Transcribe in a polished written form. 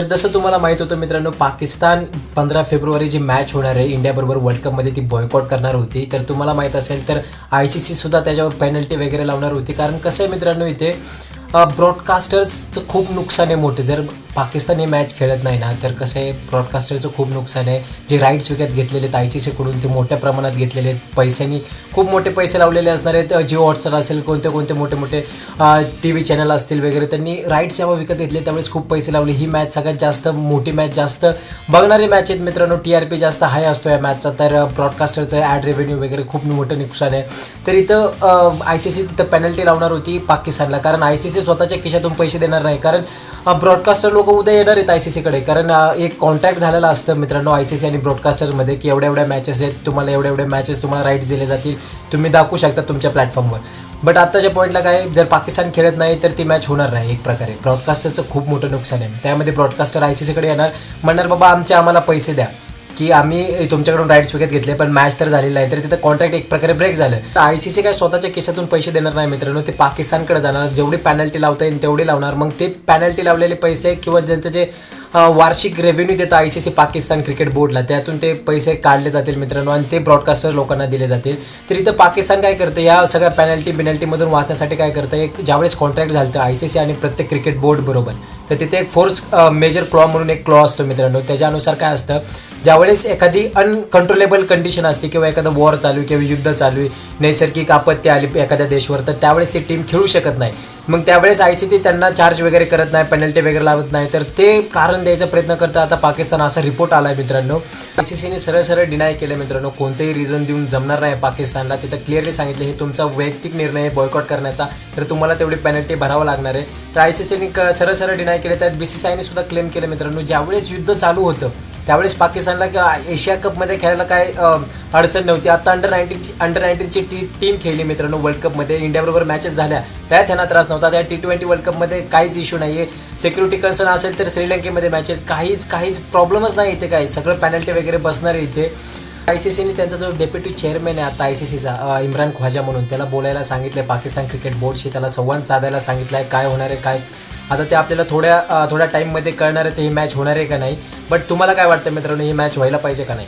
तर जसं तुम्हाला माहित होतं मित्रांनो, पाकिस्तान 15 फेब्रुवारी जी मॅच होणार आहे इंडियाबरोबर वर्ल्ड कपमध्ये ती बॉयकॉट करणार होती. तर तुम्हाला माहीत असेल तर ICC सुद्धा त्याच्यावर पेनल्टी वगैरे लावणार होती. कारण कसं आहे मित्रांनो, इथे ब्रॉडकास्टर्सचं खूप नुकसान आहे मोठे. जर पाकिस्तान ही मॅच खेळत नाही ना, तर कसं आहे, ब्रॉडकास्टरचं खूप नुकसान आहे. जे राईट्स विकत घेतलेले आहेत ICCकडून ते मोठ्या प्रमाणात घेतलेले आहेत. पैशांनी खूप मोठे पैसे लावलेले असणार आहेत. जिओ हॉटस्टार असेल, कोणते मोठे TV चॅनल असतील वगैरे, त्यांनी राईट्स जेव्हा विकत घेतले त्यावेळेस खूप पैसे लावले. ही मॅच सगळ्यात जास्त मोठी मॅच, जास्त बघणारी मॅच आहेत मित्रांनो. TRP जास्त हाय असतो या मॅचचा. तर ब्रॉडकास्टरचं ॲड रेव्हेन्यू वगैरे खूप मोठं नुकसान आहे. तर इथं ICC तिथं पेनल्टी लावणार होती पाकिस्तानला. कारण ICC स्वतःच्या खिशातून पैसे देणार नाही. कारण ब्रॉडकास्टर लोक उद्या येणार आहेत ICCकडे. कारण एक कॉन्ट्रॅक्ट झालेला असतं मित्रांनो ICC आणि ब्रॉडकास्टरमध्ये, की एवढ्या मॅचेस आहेत, तुम्हाला एवढ्या मॅचेस तुम्हाला राईट्स दिले जातील, तुम्ही दाखवू शकता तुमच्या प्लॅटफॉर्मवर. बट आत्ताच्या पॉईंटला काय, जर पाकिस्तान खेळत नाही तर ती मॅच होणार नाही. एक प्रकारे ब्रॉडकास्टरचं खूप मोठं नुकसान आहे. त्यामध्ये ब्रॉडकास्टर ICCकडे येणार, म्हणणार बाबा आम्हाला पैसे द्या, की आम्ही तुमच्याकडून राईट्स विकत घेतले पण मॅच तर झालेली आहे. तर तिथं कॉन्ट्रॅक्ट एक प्रकारे ब्रेक झालं. तर ICC काय स्वतःच्या खिशातून पैसे देणार नाही मित्रांनो. ते पाकिस्तानकडे जाणार, जेवढी पॅनल्टी लावता येईल तेवढी लावणार. मग ते पॅनल्टी लावलेले पैसे किंवा ज्यांचं जे वार्षिक रेव्हेन्यू देतं ICC पाकिस्तान क्रिकेट बोर्डला, त्यातून ते पैसे काढले जातील मित्रांनो आणि ते ब्रॉडकास्टर लोकांना दिले जातील. तर इथं पाकिस्तान काय करतं, या सगळ्या पेनल्टीमधून वाचण्यासाठी काय करतं, एक ज्यावेळेस कॉन्ट्रॅक्ट झालं ICC आणि प्रत्येक क्रिकेट बोर्ड बरोबर, तर तिथे एक फोर्स मेजर क्लॉ म्हणून एक क्लॉ असतो मित्रांनो. त्याच्यानुसार काय असतं, ज्यावेळेस एखादी अनकंट्रोलेबल कंडिशन असते किंवा एखादं वॉर चालू आहे किंवा युद्ध चालू आहे, नैसर्गिक आपत्ती आली एखाद्या देशावर, तर त्यावेळेस ती टीम खेळू शकत नाही. मग त्यावेळेस ICC त्यांना चार्ज वगैरे करत नाही, पेनल्टी वगैरे लावत नाही. तर ते कारण द्यायचा प्रयत्न करतं आता पाकिस्तान, असा रिपोर्ट आला आहे मित्रांनो. ICCने सरळ डिनाय केलं मित्रांनो, कोणतेही रिझन देऊन जमणार नाही पाकिस्तानला. तिथं क्लिअरली सांगितलं हे तुमचा वैयक्तिक निर्णय आहे बॉयकॉट करण्याचा, तर तुम्हाला तेवढी पेनल्टी भरावं लागणार आहे. तर ICCने सरळ डिनाय केलं. त्यात BCCIने सुद्धा क्लेम केलं मित्रांनो, ज्यावेळेस युद्ध चालू होतं त्यावेळेस पाकिस्तानला एशिया कपमध्ये खेळायला काय अडचण नव्हती. आता अंडर 19ची टीम खेळली मित्रांनो वर्ल्ड कपमध्ये, इंडियाबरोबर मॅचेस झाल्या, त्यात त्यांना त्रास नव्हता. त्या T20 वर्ल्ड कपमध्ये काहीच इश्यू नाही आहे. सिक्युरिटी कन्सर्न असेल तर श्रीलंकेमध्ये मॅचेस काहीच प्रॉब्लेमच नाही. इथे काय सगळं पेनल्टी वगैरे बसणार आहे इथे. ICCने त्यांचा जो डेप्युटी चेअरमॅन आहे आता ICCचा इम्रान ख्वाजा म्हणून, त्याला बोलायला सांगितलं पाकिस्तान क्रिकेट बोर्डशी, त्याला संवाद साधायला सांगितलं आहे काय होणार आहे काय. आता ते आपल्याला थोड्या टाईममध्ये कळणारच ही मॅच होणार आहे का नाही. बट तुम्हाला काय वाटतं मित्रांनो, ही मॅच व्हायला पाहिजे का नाही?